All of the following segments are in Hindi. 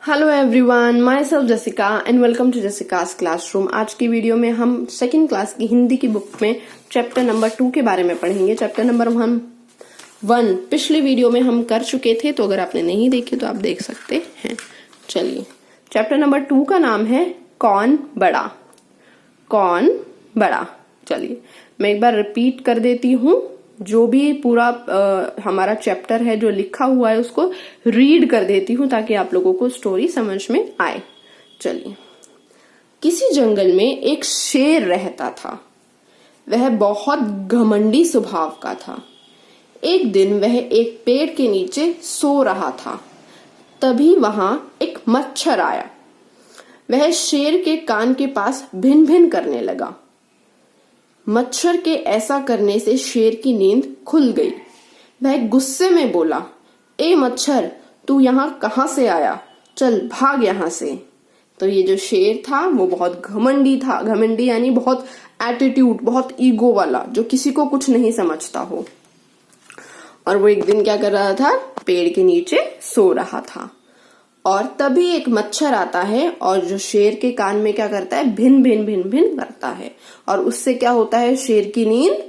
Hello everyone, myself Jessica and welcome to Jessica's classroom. आज की वीडियो में हम सेकंड क्लास की हिंदी की बुक में चैप्टर नंबर 2 के बारे में पढ़ेंगे। चैप्टर नंबर 1 पिछले वीडियो में हम कर चुके थे, तो अगर आपने नहीं देखे तो आप देख सकते हैं। चलिए, चैप्टर नंबर 2 का नाम है कौन बड़ा। कौन बड़ा। चलिए मैं एक बार रिपीट कर देती हूँ। जो भी पूरा हमारा चैप्टर है जो लिखा हुआ है उसको रीड कर देती हूँ ताकि आप लोगों को स्टोरी समझ में आए। चलिए, किसी जंगल में एक शेर रहता था। वह बहुत घमंडी स्वभाव का था। एक दिन वह एक पेड़ के नीचे सो रहा था। तभी वहां एक मच्छर आया। वह शेर के कान के पास भिन भिन करने लगा। मच्छर के ऐसा करने से शेर की नींद खुल गई। वह गुस्से में बोला, ए मच्छर, तू यहाँ कहाँ से आया? चल भाग यहाँ से। तो ये जो शेर था वो बहुत घमंडी था। घमंडी यानी बहुत एटीट्यूड, बहुत ईगो वाला, जो किसी को कुछ नहीं समझता हो। और वो एक दिन क्या कर रहा था? पेड़ के नीचे सो रहा था। और तभी एक मच्छर आता है और जो शेर के कान में क्या करता है? भिन भिन भिन भिन करता है। और उससे क्या होता है? शेर की नींद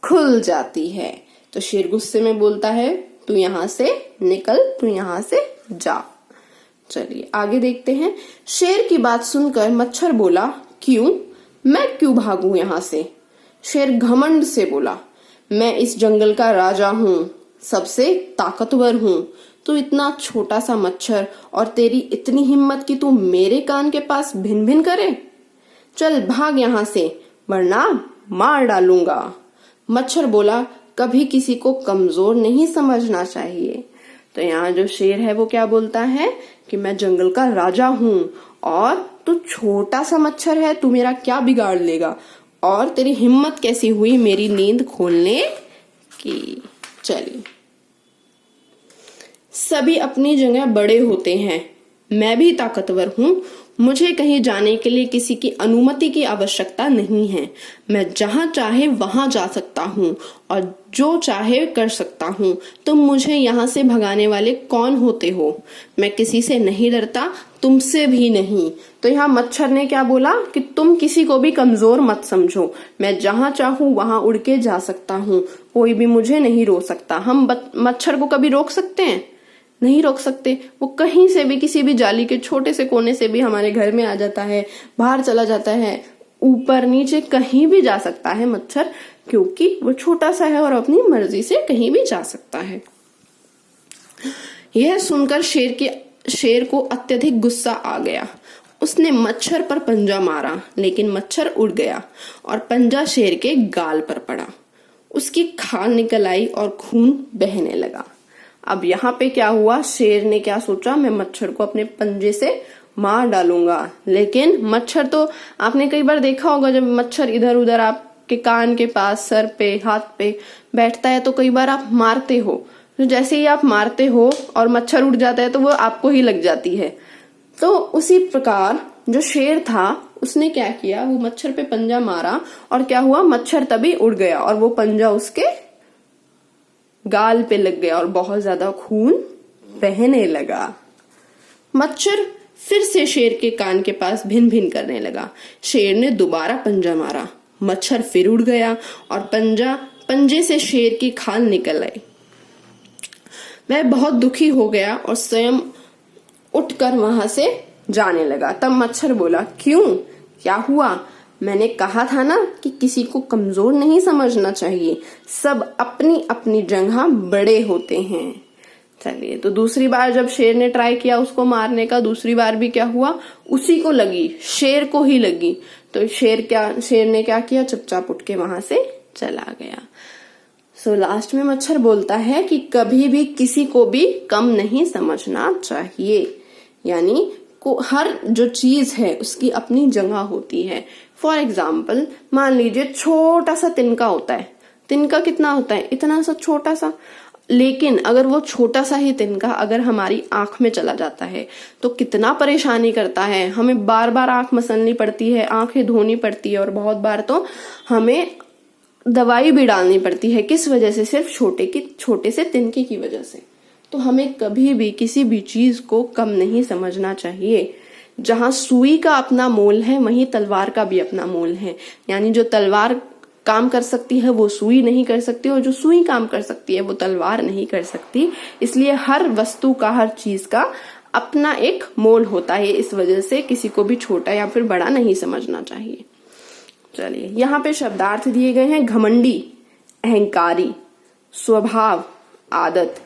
खुल जाती है। तो शेर गुस्से में बोलता है, तू यहां से निकल, तू यहां से जा। चलिए आगे देखते हैं। शेर की बात सुनकर मच्छर बोला, क्यों? मैं क्यों भागूं यहां से? शेर घमंड से बोला, मैं इस जंगल का राजा हूं, सबसे ताकतवर हूं। तू इतना छोटा सा मच्छर और तेरी इतनी हिम्मत कि तू मेरे कान के पास भिन भिन करे? चल भाग यहां से, वरना मार डालूंगा। मच्छर बोला, कभी किसी को कमजोर नहीं समझना चाहिए। तो यहाँ जो शेर है वो क्या बोलता है कि मैं जंगल का राजा हूं और तू छोटा सा मच्छर है, तू मेरा क्या बिगाड़ लेगा? और तेरी हिम्मत कैसी हुई मेरी नींद खोलने की? चलिए, सभी अपनी जगह बड़े होते हैं। मैं भी ताकतवर हूं। मुझे कहीं जाने के लिए किसी की अनुमति की आवश्यकता नहीं है। मैं जहां चाहे वहां जा सकता हूं और जो चाहे कर सकता हूं। तुम मुझे यहां से भगाने वाले कौन होते हो? मैं किसी से नहीं डरता, तुमसे भी नहीं। तो यहाँ मच्छर ने क्या बोला कि तुम किसी को भी कमजोर मत समझो। मैं जहां चाहूं वहां उड़ के जा सकता हूं, कोई भी मुझे नहीं रोक सकता। हम मच्छर को कभी रोक सकते हैं? नहीं रोक सकते। वो कहीं से भी, किसी भी जाली के छोटे से कोने से भी हमारे घर में आ जाता है, बाहर चला जाता है, ऊपर नीचे कहीं भी जा सकता है मच्छर, क्योंकि वो छोटा सा है और अपनी मर्जी से कहीं भी जा सकता है। यह सुनकर शेर को अत्यधिक गुस्सा आ गया। उसने मच्छर पर पंजा मारा, लेकिन मच्छर उड़ गया और पंजा शेर के गाल पर पड़ा। उसकी खाल निकल आई और खून बहने लगा। अब यहाँ पे क्या हुआ? शेर ने क्या सोचा? मैं मच्छर को अपने पंजे से मार डालूंगा। लेकिन मच्छर तो आपने कई बार देखा होगा, जब मच्छर इधर उधर आपके कान के पास, सर पे, हाथ पे बैठता है तो कई बार आप मारते हो। तो जैसे ही आप मारते हो और मच्छर उड़ जाता है तो वो आपको ही लग जाती है। तो उसी प्रकार जो शेर था उसने क्या किया? वो मच्छर पे पंजा मारा और क्या हुआ? मच्छर तभी उड़ गया और वो पंजा उसके गाल पे लग गया और बहुत ज्यादा खून बहने लगा। मच्छर फिर से शेर के कान के पास भिन भिन करने लगा। शेर ने दोबारा पंजा मारा, मच्छर फिर उड़ गया और पंजे से शेर की खाल निकल आई। वह बहुत दुखी हो गया और स्वयं उठकर वहां से जाने लगा। तब मच्छर बोला, क्यों? क्या हुआ? मैंने कहा था ना कि किसी को कमजोर नहीं समझना चाहिए। सब अपनी अपनी जगह बड़े होते हैं। चलिए, तो दूसरी बार जब शेर ने ट्राई किया उसको मारने का, दूसरी बार भी क्या हुआ? उसी को लगी, शेर को ही लगी। तो शेर ने क्या किया? चुपचाप उठ के वहां से चला गया। सो लास्ट में मच्छर बोलता है कि कभी भी किसी को भी कम नहीं समझना चाहिए। यानी हर जो चीज है उसकी अपनी जगह होती है। फॉर एग्जाम्पल, मान लीजिए छोटा सा तिनका होता है। तिनका कितना होता है? इतना सा छोटा सा। लेकिन अगर वो छोटा सा ही तिनका अगर हमारी आंख में चला जाता है तो कितना परेशानी करता है। हमें बार बार आंख मसलनी पड़ती है, आंखें धोनी पड़ती है और बहुत बार तो हमें दवाई भी डालनी पड़ती है। किस वजह से? सिर्फ छोटे से तिनके की वजह से। तो हमें कभी भी किसी भी चीज को कम नहीं समझना चाहिए। जहां सुई का अपना मोल है वहीं तलवार का भी अपना मोल है। यानी जो तलवार काम कर सकती है वो सुई नहीं कर सकती, और जो सुई काम कर सकती है वो तलवार नहीं कर सकती। इसलिए हर वस्तु का, हर चीज का अपना एक मोल होता है। इस वजह से किसी को भी छोटा या फिर बड़ा नहीं समझना चाहिए। चलिए, यहाँ पे शब्दार्थ दिए गए हैं। घमंडी, अहंकारी, स्वभाव, आदत,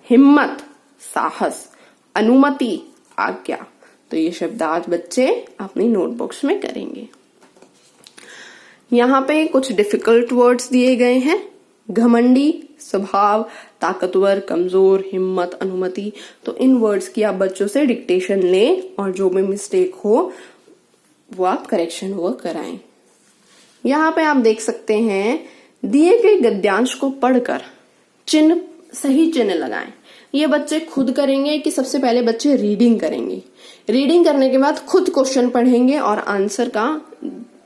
हिम्मत, साहस, अनुमति, आज्ञा। तो ये शब्दार्थ बच्चे अपनी नोटबुक्स में करेंगे। यहाँ पे कुछ डिफिकल्ट वर्ड्स दिए गए हैं। घमंडी, स्वभाव, ताकतवर, कमजोर, हिम्मत, अनुमति। तो इन वर्ड्स की आप बच्चों से डिक्टेशन लें और जो भी मिस्टेक हो वो आप करेक्शन वर्क कराएं। यहाँ पे आप देख सकते हैं, दिए गए गद्यांश को पढ़कर चिन्ह, सही चिन्ह लगाएं। ये बच्चे खुद करेंगे कि सबसे पहले बच्चे रीडिंग करेंगे। रीडिंग करने के बाद खुद क्वेश्चन पढ़ेंगे और आंसर का,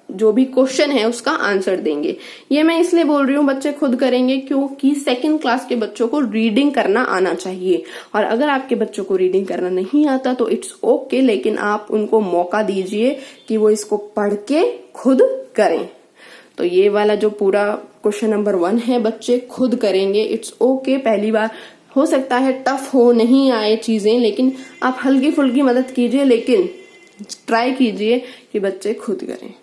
जो भी क्वेश्चन है उसका आंसर देंगे। ये मैं इसलिए बोल रही हूँ बच्चे खुद करेंगे क्योंकि सेकंड क्लास के बच्चों को रीडिंग करना आना चाहिए। और अगर आपके बच्चों को रीडिंग करना नहीं आता तो इट्स ओके, लेकिन आप उनको मौका दीजिए कि वो इसको पढ़ के खुद करें। तो ये वाला जो पूरा क्वेश्चन नंबर 1 है बच्चे खुद करेंगे। इट्स ओके, पहली बार हो सकता है टफ हो, नहीं आए चीजें, लेकिन आप हल्की फुल्की मदद कीजिए, लेकिन ट्राई कीजिए कि बच्चे खुद करें।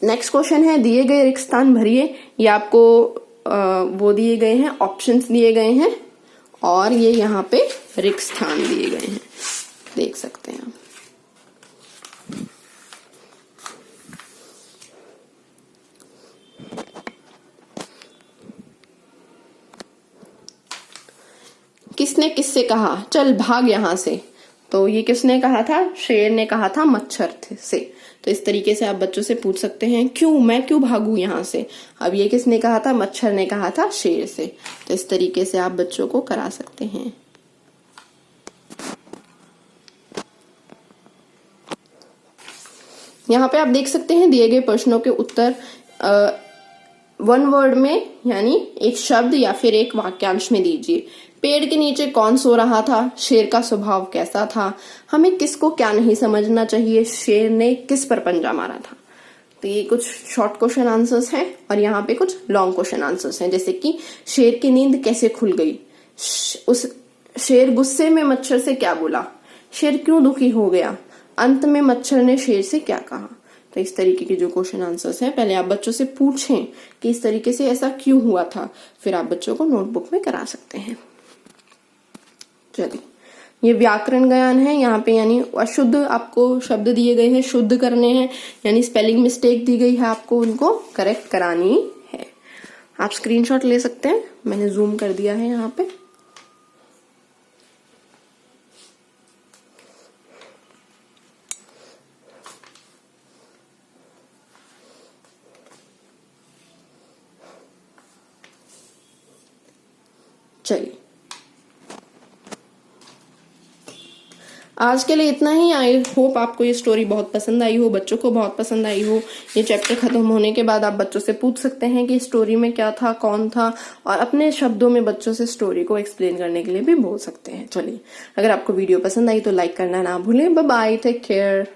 नेक्स्ट क्वेश्चन है, दिए गए रिक्त स्थान भरिए। ये आपको वो दिए गए हैं, ऑप्शंस दिए गए हैं और ये यहाँ पे रिक्त स्थान दिए गए हैं, देख सकते हैं आप। किसने किससे कहा चल भाग यहां से? तो ये किसने कहा था? शेर ने कहा था मच्छर से। तो इस तरीके से आप बच्चों से पूछ सकते हैं, क्यों, मैं क्यों भागू यहां से? अब ये किसने कहा था? मच्छर ने कहा था शेर से। तो इस तरीके से आप बच्चों को करा सकते हैं। यहाँ पे आप देख सकते हैं दिए गए प्रश्नों के उत्तर 1 वर्ड में, यानी एक शब्द या फिर एक वाक्यांश में दीजिए। पेड़ के नीचे कौन सो रहा था? शेर का स्वभाव कैसा था? हमें किसको क्या नहीं समझना चाहिए? शेर ने किस पर पंजा मारा था? तो ये कुछ शॉर्ट क्वेश्चन आंसर्स हैं और यहाँ पे कुछ लॉन्ग क्वेश्चन आंसर्स हैं, जैसे कि शेर की नींद कैसे खुल गई? उस शेर गुस्से में मच्छर से क्या बोला? शेर क्यों दुखी हो गया? अंत में मच्छर ने शेर से क्या कहा? तो इस तरीके के जो क्वेश्चन आंसर्स हैं, पहले आप बच्चों से पूछें कि इस तरीके से ऐसा क्यों हुआ था, फिर आप बच्चों को नोटबुक में करा सकते हैं। चलिए, ये व्याकरण ज्ञान है। यहाँ पे यानी अशुद्ध आपको शब्द दिए गए हैं, शुद्ध करने हैं, यानी स्पेलिंग मिस्टेक दी गई है, आपको उनको करेक्ट करानी है। आप स्क्रीनशॉट ले सकते हैं, मैंने जूम कर दिया है यहाँ पे। चलिए, आज के लिए इतना ही। आई होप आपको ये स्टोरी बहुत पसंद आई हो, बच्चों को बहुत पसंद आई हो। ये चैप्टर खत्म होने के बाद आप बच्चों से पूछ सकते हैं कि स्टोरी में क्या था, कौन था, और अपने शब्दों में बच्चों से स्टोरी को एक्सप्लेन करने के लिए भी बोल सकते हैं। चलिए, अगर आपको वीडियो पसंद आई तो लाइक करना ना भूलें। Bye bye, take care.